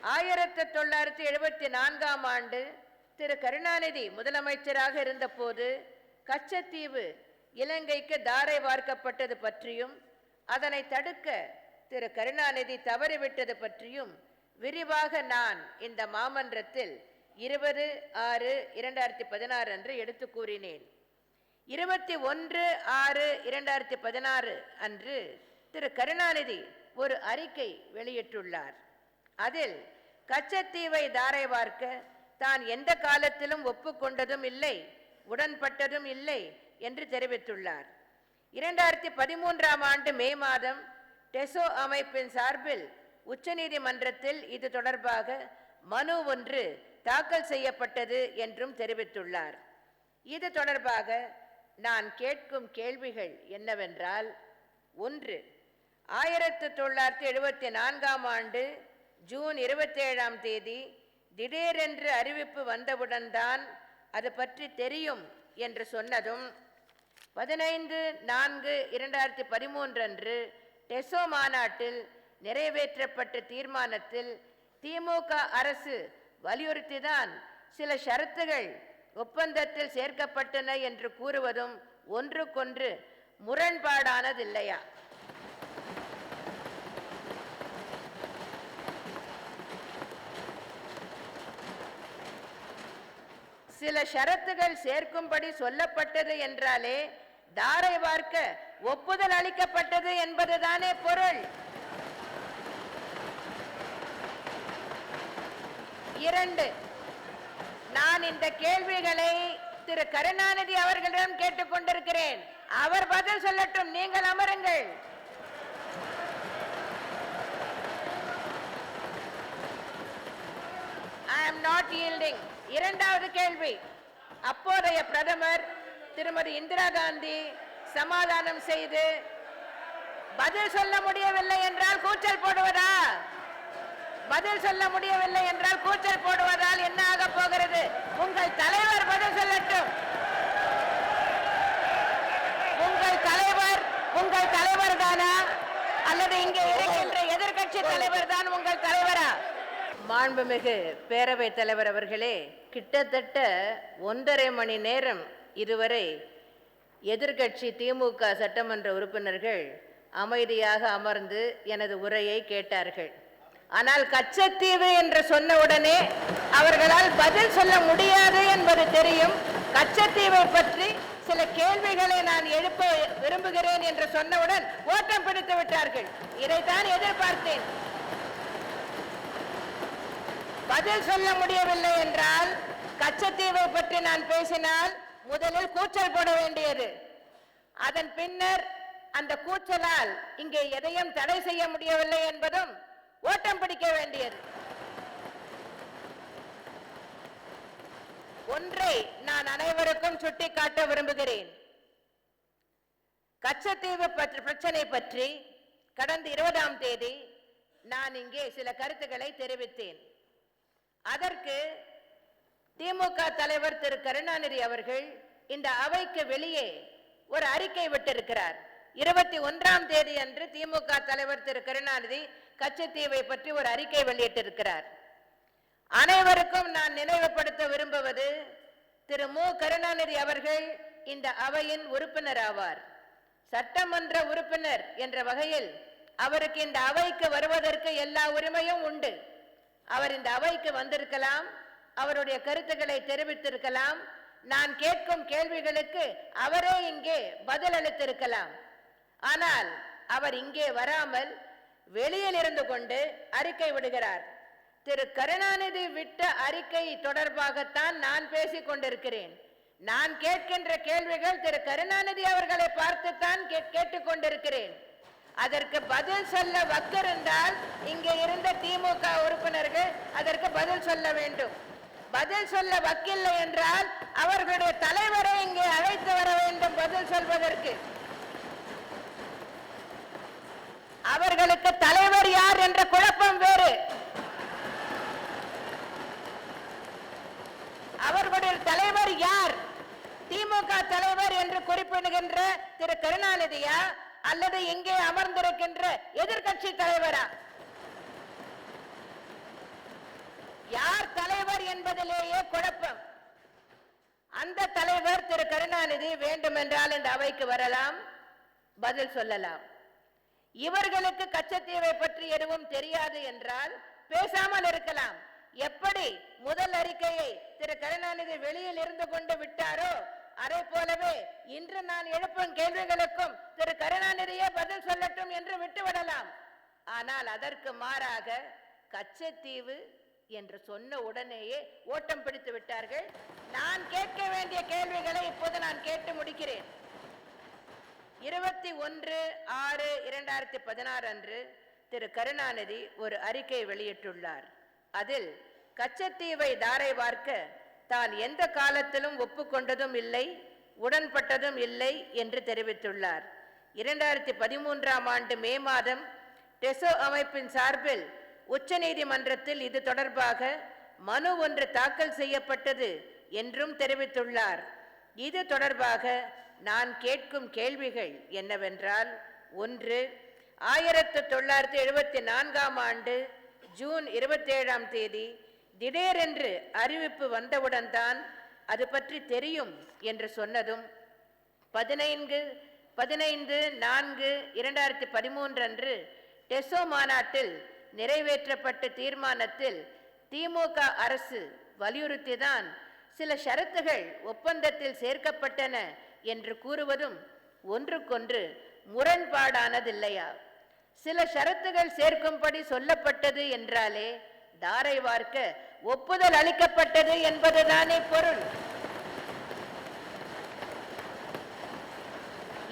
1974ஆம் ஆண்டு திரு கருணாநிதி முதலமைச்சராக இருந்தபோது கச்சத்தீவு இலங்கைக்கு தாரை வார்க்கப்பட்டது பற்றியும் அதனை தடுக்க திரு கருணாநிதி தவறிவிட்டது பற்றியும் விரிவாக நான் இந்த மாமன்றத்தில் 20/6/2016 அன்று எடுத்து கூறினேன். 21/6/2016 அன்று திரு கருணாநிதி ஒரு அறிக்கை வெளியிட்டுள்ளார். அதில் கச்சத்தீவை தாரை வார்க்க தான் எந்த காலத்திலும் ஒப்புக்கொண்டதும் இல்லை, உடன்பட்டதும் இல்லை என்று தெரிவித்துள்ளார். 2013ஆம் ஆண்டு மே மாதம் டெசோ அமைப்பின் சார்பில் உச்சநீதிமன்றத்தில் இது தொடர்பாக மனு ஒன்று தாக்கல் செய்யப்பட்டது என்றும் தெரிவித்துள்ளார். இது தொடர்பாக நான் கேட்கும் கேள்விகள் என்னவென்றால், 1. 1974ஆம் ஆண்டு ஜூன் 27ஆம் தேதி திடீரென்று அறிவிப்பு வந்தவுடன் தான் அது பற்றி தெரியும் என்று சொன்னதும் 15/4/2013 அன்று டெசோ மாநாட்டில் நிறைவேற்றப்பட்ட தீர்மானத்தில் திமுக அரசு வலியுறுத்திதான் சில ஷரத்துகள் ஒப்பந்தத்தில் சேர்க்கப்பட்டன என்று கூறுவதும் ஒன்றுக்கொன்று முரண்பாடானதில்லையா? சில ஷரத்துகள் சேர்க்கும்படி சொல்லப்பட்டது என்றாலே தாரை வார்க்க ஒப்புதல் அளிக்கப்பட்டது என்பதுதானே பொருள். 2. நான் இந்த கேள்விகளை திரு கருணாநிதி அவர்களிடம் கேட்டுக்கொண்டிருக்கிறேன். அவர் பதில் சொல்லட்டும், நீங்கள் அமருங்கள். I am not yielding. 2வது கேள்வி, அப்போதைய பிரதமர் திருமதி இந்திரா காந்தி சமாதானம் செய்து பதில் சொல்ல முடியவில்லை என்றால் கூச்சல் போடுவதா? பதில் சொல்ல முடியவில்லை என்றால் கூச்சல் போடுவதால் என்ன ஆக போகிறது? உங்கள் தலைவர் பதில் சொல்லட்டும். உங்கள் தலைவர் தானா அல்லது இங்கே இருக்கின்ற எதிர்க்கட்சி தலைவர் தான் உங்கள் தலைவரா? மாண்புமிகு பேரவைத் தலைவர் அவர்களே, கிட்டத்தட்ட 1.5 மணி நேரம் இதுவரை எதிர்க்கட்சி திமுக சட்டமன்ற உறுப்பினர்கள் அமைதியாக அமர்ந்து எனது உரையை கேட்டார்கள். ஆனால் கச்சத்தீவு என்று சொன்னவுடனே அவர்களால் பதில் சொல்ல முடியாது என்பது தெரியும். கச்சத்தீவை பற்றி சில கேள்விகளை நான் எழுப்ப விரும்புகிறேன் என்று சொன்னவுடன் ஓட்டம் பிடித்து விட்டார்கள். இதைத்தான் எதிர்பார்த்தேன். பதில் சொல்ல முடியவில்லை என்றால் கச்சத்தீவை பற்றி நான் பேசினால் முதலில் கூச்சல் போட வேண்டியது. அதன் பின்னர் அந்த கூச்சலால் இங்கே எதையும் தடை செய்ய முடியவில்லை என்பதும் ஓட்டம் பிடிக்க வேண்டியது. ஒன்றை நான் அனைவருக்கும் சுட்டிக்காட்ட விரும்புகிறேன். கச்சத்தீவு பிரச்சனை பற்றி கடந்த 20ஆம் தேதி நான் இங்கே சில கருத்துக்களை தெரிவித்தேன். அதற்கு திமுக தலைவர் திரு கருணாநிதி அவர்கள் இந்த அவைக்கு வெளியே ஒரு அறிக்கை விட்டிருக்கிறார். 21ஆம் தேதி அன்று திமுக தலைவர் திரு கருணாநிதி கச்சத்தீவை பற்றி ஒரு அறிக்கை வெளியிட்டிருக்கிறார். அனைவருக்கும் நான் நினைவுபடுத்த விரும்புவது, திரு மு கருணாநிதி அவர்கள் இந்த அவையின் உறுப்பினர் ஆவார். சட்டமன்ற உறுப்பினர் என்ற வகையில் அவருக்கு இந்த அவைக்கு வருவதற்கு எல்லா உரிமையும் உண்டு. அவர் இந்த அவைக்கு வந்திருக்கலாம், அவருடைய கருத்துக்களை தெரிவித்திருக்கலாம், நான் கேட்கும் கேள்விகளுக்கு அவரே இங்கே பதில் அளித்திருக்கலாம். ஆனால் அவர் இங்கே வராமல் வெளியில் இருந்து கொண்டு அறிக்கை விடுகிறார். திரு கருணாநிதி விட்ட அறிக்கை தொடர்பாகத்தான் நான் பேசிக் கொண்டிருக்கிறேன். நான் கேட்கின்ற கேள்விகள் திரு கருணாநிதி அவர்களை பார்த்துத்தான் கேட்டுக்கொண்டிருக்கிறேன். அதற்கு பதில் சொல்ல வக்கிருந்தால் இங்கே இருந்த திமுக உறுப்பினர்கள் அதற்கு பதில் சொல்ல வேண்டும். பதில் சொல்ல வக்கில்லை என்றால் அவர்களுடைய தலைவரை இங்கே அழைத்து வர வேண்டும் பதில் சொல்வதற்கு. அவர்களுக்கு தலைவர் யார் என்ற குழப்பம் வேறு. அவர்களுடைய தலைவர் யார்? திமுக தலைவர் என்று குறிப்பிடுகின்ற திரு கருணாநிதியா அல்லது இங்கே அமர்ந்திருக்கின்ற எதிர்க்கட்சி தலைவரா? யார் தலைவர் என்பதிலேயே குழப்பம். அந்த தலைவர் திரு கருணாநிதி வேண்டுமென்றால் இந்த அவைக்கு வரலாம், பதில் சொல்லலாம். இவர்களுக்கு கச்சத்தீவை பற்றி எதுவும் தெரியாது என்றால் பேசாமல் இருக்கலாம். எப்படி முதல் அறிக்கையை திரு கருணாநிதி வெளியில் இருந்து கொண்டு விட்டாரோ அதே போலவே இன்று நான் எழுப்பும் கேள்விகளுக்கும் திரு கருணாநிதியே பதில் சொல்லட்டும் என்று விட்டுவிடலாம். ஆனால் அதற்கு மாறாக கச்சத்தீவு என்று சொன்ன உடனேயே ஓட்டம் பிடித்து விட்டார்கள். நான் கேட்க வேண்டிய கேள்விகளை இப்போது நான் கேட்டு முடிக்கிறேன். 21/6/2016 அன்று திரு கருணாநிதி ஒரு அறிக்கை வெளியிட்டுள்ளார். அதில் கச்சத்தீவை தாரை வார்க்க தான் எந்த காலத்திலும் ஒப்புக்கொண்டதும் இல்லை, உடன்பட்டதும் இல்லை என்று தெரிவித்துள்ளார். 2013ஆம் ஆண்டு மே மாதம் டெசோ அமைப்பின் சார்பில் உச்ச நீதிமன்றத்தில் இது தொடர்பாக மனு ஒன்று தாக்கல் செய்யப்பட்டது என்றும் தெரிவித்துள்ளார். இது தொடர்பாக நான் கேட்கும் கேள்விகள் என்னவென்றால், 1. 1974ஆம் ஆண்டு ஜூன் 27ஆம் தேதி திடீரென்று அறிவிப்பு வந்தவுடன் தான் அது பற்றி தெரியும் என்று சொன்னதும் 15/4/2013 அன்று டெசோ மாநாட்டில் நிறைவேற்றப்பட்ட தீர்மானத்தில் திமுக அரசு வலியுறுத்திதான் சில ஷரத்துகள் ஒப்பந்தத்தில் சேர்க்கப்பட்டன என்று கூறுவதும் ஒன்றுக்கொன்று முரண்பாடானதில்லையா? சில ஷரத்துகள் சேர்க்கும்படி சொல்லப்பட்டது என்றாலே தாரை வார்க்க ஒப்புதல் அளிக்கப்பட்டது என்பதுதானே பொருள்.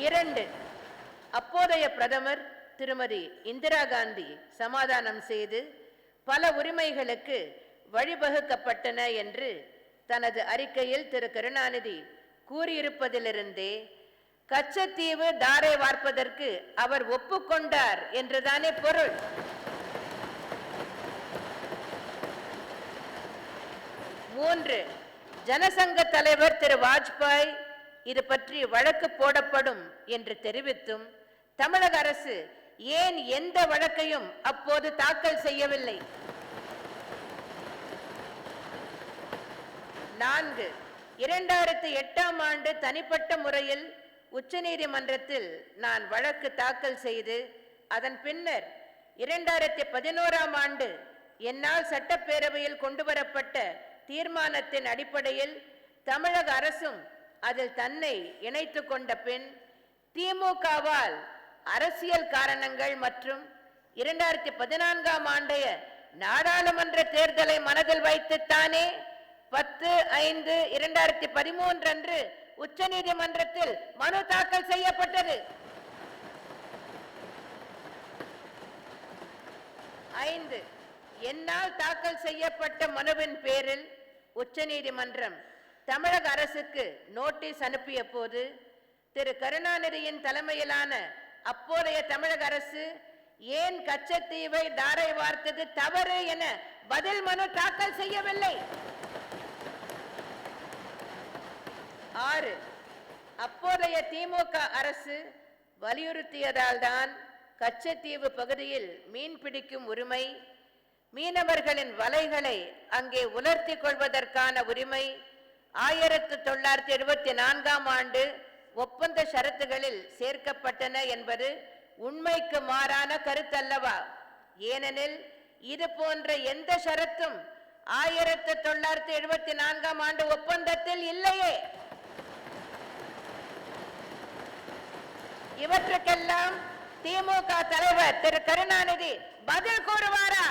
2. அப்போதைய பிரதமர் திருமதி இந்திரா காந்தி சமாதானம் செய்து பல உரிமைகளுக்கு வழிவகுக்கப்பட்டன என்று தனது அறிக்கையில் திரு கருணாநிதி கூறியிருப்பதிலிருந்தே கச்சத்தீவு தாரை வார்ப்பதற்கு அவர் ஒப்புக்கொண்டார் என்றுதானே பொருள். 3. ஜனசங்க தலைவர் திரு வாஜ்பாய் இது பற்றி வழக்கு போடப்படும் என்று தெரிவித்தும் தமிழக அரசு ஏன் எந்த வழக்கையும் அப்போது தாக்கல் செய்யவில்லை? 4. 2008ஆம் ஆண்டு தனிப்பட்ட முறையில் உச்சநீதிமன்றத்தில் நான் வழக்கு தாக்கல் செய்து அதன் பின்னர் 2011ஆம் ஆண்டு என்னால் சட்டப்பேரவையில் கொண்டுவரப்பட்ட தீர்மானத்தின் அடிப்படையில் தமிழக அரசும் அதில் தன்னை இணைத்துக் கொண்ட பின் திமுகவால் அரசியல் காரணங்கள் மற்றும் 2014ஆம் ஆண்டைய நாடாளுமன்ற தேர்தலை மனதில் வைத்துத்தானே 10/5/2013 அன்று உச்ச நீதிமன்றத்தில் மனு தாக்கல் செய்யப்பட்டது. 5. என்னால் தாக்கல் செய்யப்பட்ட மனுவின் பேரில் உச்ச நீதிமன்றம் தமிழக அரசுக்கு நோட்டீஸ் அனுப்பிய போது திரு கருணாநிதியின் தலைமையிலான அப்போதைய தமிழக அரசு ஏன் கச்சத்தீவை தாரை வார்த்தது தவறு என பதில் மனு தாக்கல் செய்யவில்லை? 6. அப்போதைய திமுக அரசு வலியுறுத்தியதால் தான் கச்சத்தீவு பகுதியில் மீன் பிடிக்கும் உரிமை, மீனவர்களின் வலைகளை அங்கே உலர்த்தி கொள்வதற்கான உரிமை 1974ஆம் ஆண்டு ஒப்பந்த ஷரத்துகளில் சேர்க்கப்பட்டன என்பது உண்மைக்கு மாறான கருத்தல்லவா? ஏனெனில் இது போன்ற எந்த ஷரத்தும் 1974ஆம் ஆண்டு ஒப்பந்தத்தில் இல்லையே. இவற்றுக்கெல்லாம் திமுக தலைவர் திரு கருணாநிதி பதில் கூறுவாரா?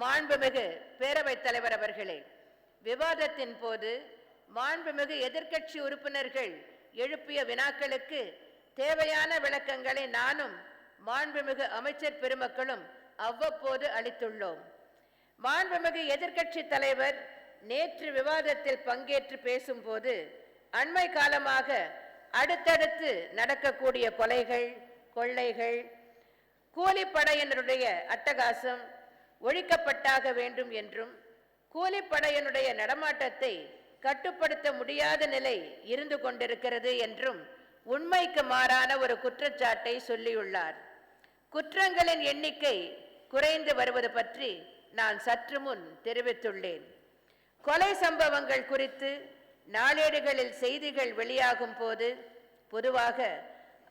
மாண்புமிகு பேரவைத் தலைவர் அவர்களே, விவாதத்தின் போது மாண்புமிகு எதிர்க்கட்சி உறுப்பினர்கள் எழுப்பிய வினாக்களுக்கு தேவையான விளக்கங்களை நானும் மாண்புமிகு அமைச்சர் பெருமக்களும் அவ்வப்போது அளித்துள்ளோம். மாண்புமிகு எதிர்க்கட்சி தலைவர் நேற்று விவாதத்தில் பங்கேற்று பேசும்போது அண்மை காலமாக அடுத்தடுத்து நடக்கக்கூடிய கொலைகள், கொள்ளைகள், கூலிப்படையினருடைய அட்டகாசம் ஒழிக்கப்பட்டாக வேண்டும் என்றும் கூலிப்படையினுடைய நடமாட்டத்தை கட்டுப்படுத்த முடியாத நிலை இருந்து கொண்டிருக்கிறது என்றும் உண்மைக்கு மாறான ஒரு குற்றச்சாட்டை சொல்லியுள்ளார். குற்றங்களின் எண்ணிக்கை குறைந்து வருவது பற்றி நான் சற்று முன் தெரிவித்துள்ளேன். கொலை சம்பவங்கள் குறித்து நாளேடுகளில் செய்திகள் வெளியாகும் போது பொதுவாக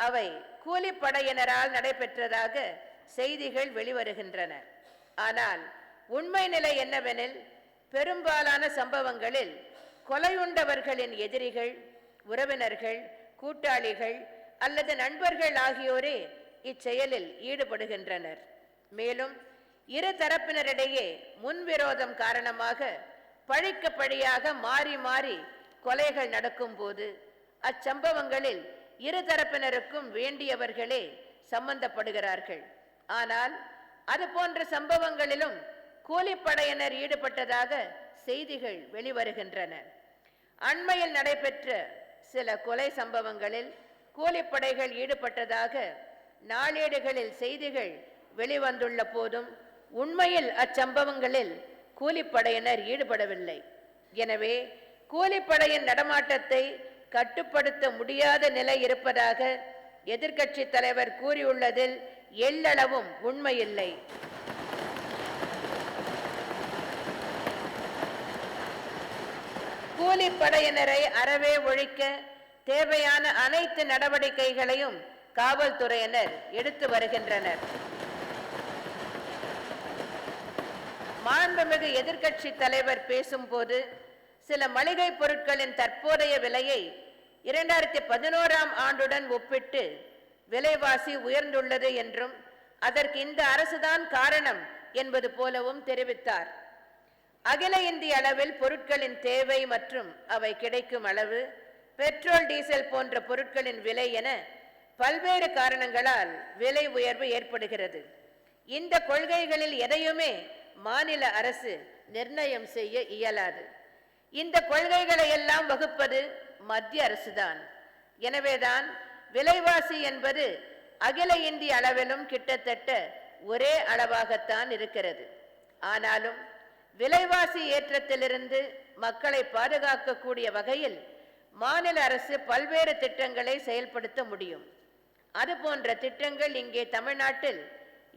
அவை கூலிப்படையினரால் நடைபெற்றதாக செய்திகள் வெளிவருகின்றன. ஆனால் உண்மை நிலை என்னவெனில், பெரும்பாலான சம்பவங்களில் கொலையுண்டவர்களின் எதிரிகள், உறவினர்கள், கூட்டாளிகள் அல்லது நண்பர்கள் ஆகியோரே இச்செயலில் ஈடுபடுகின்றனர். மேலும் இரு தரப்பினரிடையே முன்விரோதம் காரணமாக பழிக்கு பழியாக மாறி மாறி கொலைகள் நடக்கும் போது அச்சம்பவங்களில் இரு தரப்பினருக்கும் வேண்டியவர்களே சம்பந்தப்படுகிறார்கள். ஆனால் அது போன்ற சம்பவங்களிலும் கூலிப்படையினர் ஈடுபட்டதாக செய்திகள் வெளிவருகின்றன. அண்மையில் நடைபெற்ற சில கொலை சம்பவங்களில் கூலிப்படைகள் ஈடுபட்டதாக நாளேடுகளில் செய்திகள் வெளிவந்துள்ள போதும் உண்மையில் அச்சம்பவங்களில் கூலிப்படையினர் ஈடுபடவில்லை. எனவே கூலிப்படையின் நடமாட்டத்தை கட்டுப்படுத்த முடியாத நிலை இருப்பதாக எதிர்க்கட்சி தலைவர் கூறியுள்ளதில் எள்ளளவும் உண்மையில்லை. கூலிப்படையினரை அறவே ஒழிக்க தேவையான அனைத்து நடவடிக்கைகளையும் காவல்துறையினர் எடுத்து வருகின்றனர். மாண்புமிகு எதிர்க்கட்சி தலைவர் பேசும்போது சில மளிகை பொருட்களின் தற்போதைய விலையை 2011ஆம் ஆண்டுடன் ஒப்பிட்டு விலைவாசி உயர்ந்துள்ளது என்றும் அதற்கு இந்த அரசுதான் காரணம் என்பது போலவும் தெரிவித்தார். அகில இந்திய அளவில் பொருட்களின் தேவை மற்றும் அவை கிடைக்கும் அளவு, பெட்ரோல், டீசல் போன்ற பொருட்களின் விலை என பல்வேறு காரணங்களால் விலை உயர்வு ஏற்படுகிறது. இந்த கொள்கைகளில் எதையுமே மாநில அரசு நிர்ணயம் செய்ய இயலாது. இந்த கொள்கைகளை எல்லாம் வகுப்பது மத்திய அரசுதான். எனவேதான் விலைவாசி என்பது அகில இந்திய அளவிலும் கிட்டத்தட்ட ஒரே அளவாகத்தான் இருக்கிறது. ஆனாலும் விலைவாசி ஏற்றத்திலிருந்து மக்களை பாதுகாக்கக்கூடிய வகையில் மாநில அரசு பல்வேறு திட்டங்களை செயல்படுத்த முடியும். அதுபோன்ற திட்டங்கள் இங்கே தமிழ்நாட்டில்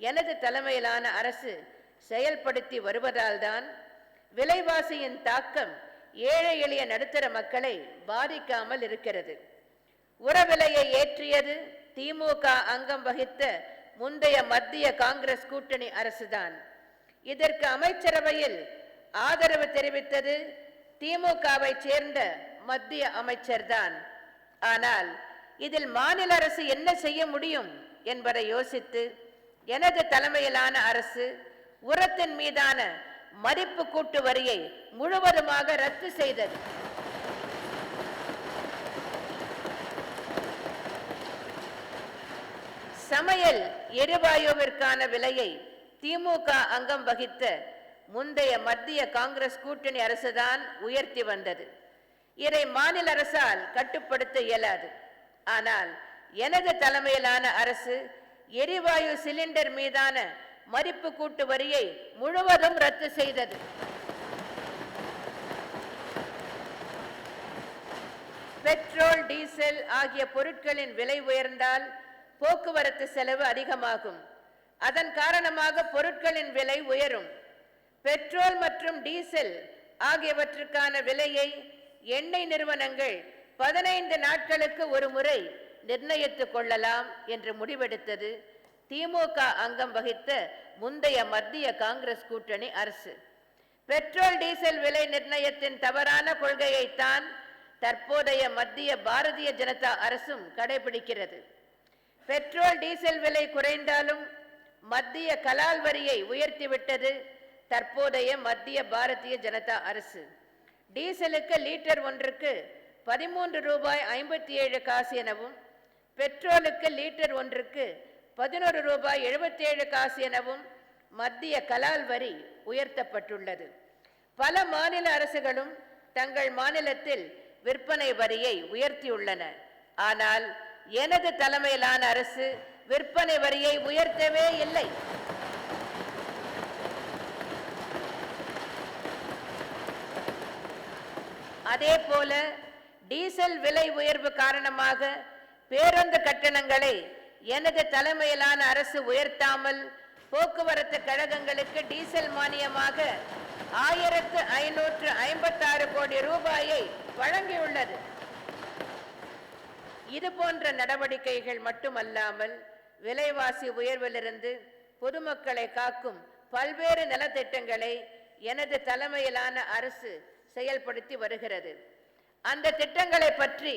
எனது தலைமையிலான அரசு செயல்படுத்தி வருவதால் தான் விலைவாசியின் தாக்கம் ஏழை எளிய நடுத்தர மக்களை பாதிக்காமல் இருக்கிறது. உரவிலையை ஏற்றியது திமுக அங்கம் வகித்த முந்தைய மத்திய காங்கிரஸ் கூட்டணி அரசுதான். இதற்கு அமைச்சரவையில் ஆதரவு தெரிவித்தது திமுகவை சேர்ந்த மத்திய அமைச்சர்தான். ஆனால் இதில் மாநில அரசு என்ன செய்ய முடியும் என்பதை யோசித்து எனது தலைமையிலான அரசு உரத்தின் மீதான மதிப்பு கூட்டு வரியை முழுவதுமாக ரத்து செய்தது. சமையல் எரிவாயுவிற்கான விலையை திமுக அங்கம் வகித்த முந்தைய மத்திய காங்கிரஸ் கூட்டணி அரசுதான் உயர்த்தி வந்தது. இதை மாநில அரசால் கட்டுப்படுத்த இயலாது. ஆனால் எனது தலைமையிலான அரசு எரிவாயு சிலிண்டர் மீதான மதிப்பு கூட்டு வரியை முழுவதும் ரத்து செய்தது. பெட்ரோல், டீசல் ஆகிய பொருட்களின் விலை உயர்ந்தால் போக்குவரத்து செலவு அதிகமாகும். அதன் காரணமாக பொருட்களின் விலை உயரும். பெட்ரோல் மற்றும் டீசல் ஆகியவற்றுக்கான விலையை எண்ணெய் நிறுவனங்கள் 15 நாட்களுக்கு ஒரு முறை நிர்ணயித்துக் கொள்ளலாம் என்று முடிவெடுத்தது திமுக அங்கம் வகித்த முந்தைய மத்திய காங்கிரஸ் கூட்டணி அரசு. பெட்ரோல், டீசல் விலை நிர்ணயத்தின் தவறான கொள்கையைத்தான் தற்போதைய மத்திய பாரதிய ஜனதா அரசும் கடைபிடிக்கிறது. பெட்ரோல், டீசல் விலை குறைந்தாலும் மத்திய கலால் வரியை உயர்த்திவிட்டது தற்போதைய மத்திய பாரதிய ஜனதா அரசு. டீசலுக்கு லிட்டர் ஒன்றுக்கு 13 ரூபாய் 57 காசு எனவும், பெட்ரோலுக்கு லிட்டர் ஒன்றுக்கு 11 ரூபாய் 77 காசு எனவும் மத்திய கலால் வரி உயர்த்தப்பட்டுள்ளது. பல மாநில அரசுகளும் தங்கள் மாநிலத்தில் விற்பனை வரியை உயர்த்தியுள்ளன. ஆனால் எனது தலைமையிலான அரசு விற்பனை வரியை உயர்த்தவே இல்லை. அதே போல டீசல் விலை உயர்வு காரணமாக பேருந்து கட்டணங்களை எனது தலைமையிலான அரசு உயர்த்தாமல் போக்குவரத்து கழகங்களுக்கு டீசல் மானியமாக 1556 கோடி ரூபாயை வழங்கியுள்ளது. இது போன்ற நடவடிக்கைகள் மட்டுமல்லாமல் விலைவாசி உயர்விலிருந்து பொதுமக்களை காக்கும் பல்வேறு நலத்திட்டங்களை எனது தலைமையிலான அரசு செயல்படுத்தி வருகிறது. அந்த திட்டங்களை பற்றி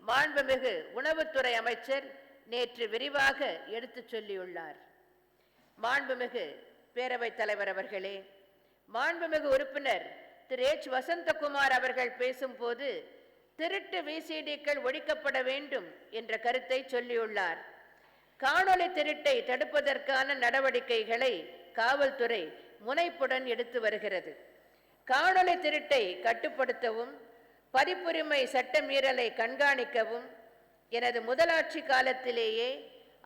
மாண்புமிகு உணவுத்துறை அமைச்சர் நேற்று விரிவாக எடுத்துச் சொல்லியுள்ளார். மாண்புமிகு பேரவைத் தலைவர் அவர்களே, மாண்புமிகு உறுப்பினர் திரு H. வசந்தகுமார் அவர்கள் பேசும்போது திருட்டு விசிடிக்கள் ஒழிக்கப்பட வேண்டும் என்ற கருத்தை சொல்லியுள்ளார். காணொளி திருட்டை தடுப்பதற்கான நடவடிக்கைகளை காவல்துறை முனைப்புடன் எடுத்து வருகிறது. காணொளி திருட்டை கட்டுப்படுத்தவும் பதிப்புரிமை சட்ட மீறலை கண்காணிக்கவும் எனது முதலாட்சி காலத்திலேயே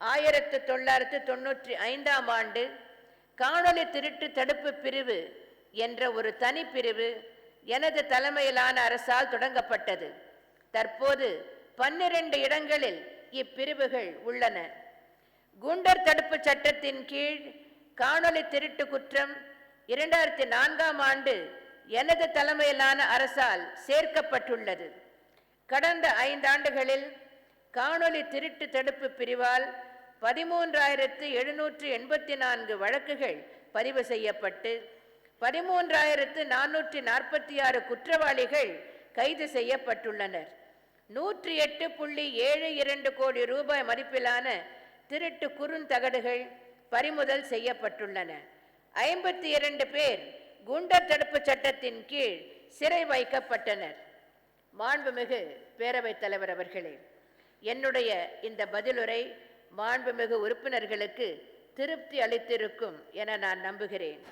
1995ஆம் ஆண்டு காணொளி திருட்டு தடுப்பு பிரிவு என்ற ஒரு தனிப்பிரிவு எனது தலைமையிலான அரசால் தொடங்கப்பட்டது. தற்போது 12 இடங்களில் இப்பிரிவுகள் உள்ளன. குண்டர் தடுப்பு சட்டத்தின் கீழ் காணொளி திருட்டு குற்றம் 2004ஆம் ஆண்டு எனது தலைமையிலான அரசால் சேர்க்கப்பட்டுள்ளது. கடந்த 5 ஆண்டுகளில் காணொளி திருட்டு தடுப்பு பிரிவால் 13,784 வழக்குகள் பதிவு செய்யப்பட்டு 13,446 குற்றவாளிகள் கைது செய்யப்பட்டுள்ளனர். 108.72 கோடி ரூபாய் மதிப்பிலான திருட்டு குறுந்தகடுகள் பறிமுதல் செய்யப்பட்டுள்ளன. 52 பேர் குண்டர் தடுப்பு சட்டத்தின் கீழ் சிறை வைக்கப்பட்டனர். மாண்புமிகு பேரவைத் தலைவர் அவர்களே, என்னுடைய இந்த பதிலுரை மாண்புமிகு உறுப்பினர்களுக்கு திருப்தி அளித்திருக்கும் என நான் நம்புகிறேன்.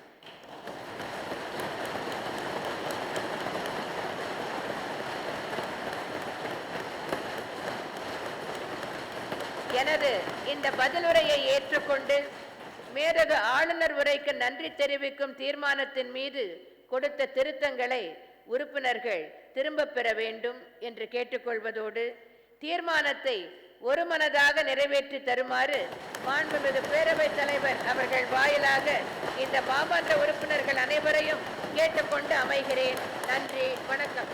எனது இந்த பதிலுரையை ஏற்றுக்கொண்டு மேதகு ஆளுநர் உரைக்கு நன்றி தெரிவிக்கும் தீர்மானத்தின் மீது கொடுத்த திருத்தங்களை உறுப்பினர்கள் திரும்ப பெற வேண்டும் என்று கேட்டுக்கொள்வதோடு தீர்மானத்தை ஒருமனதாக நிறைவேற்றி தருமாறு மாண்புமிகு பேரவைத் தலைவர் அவர்கள் வாயிலாக இந்த மாமன்ற உறுப்பினர்கள் அனைவரையும் கேட்டுக்கொண்டு அமைகிறேன். நன்றி, வணக்கம்.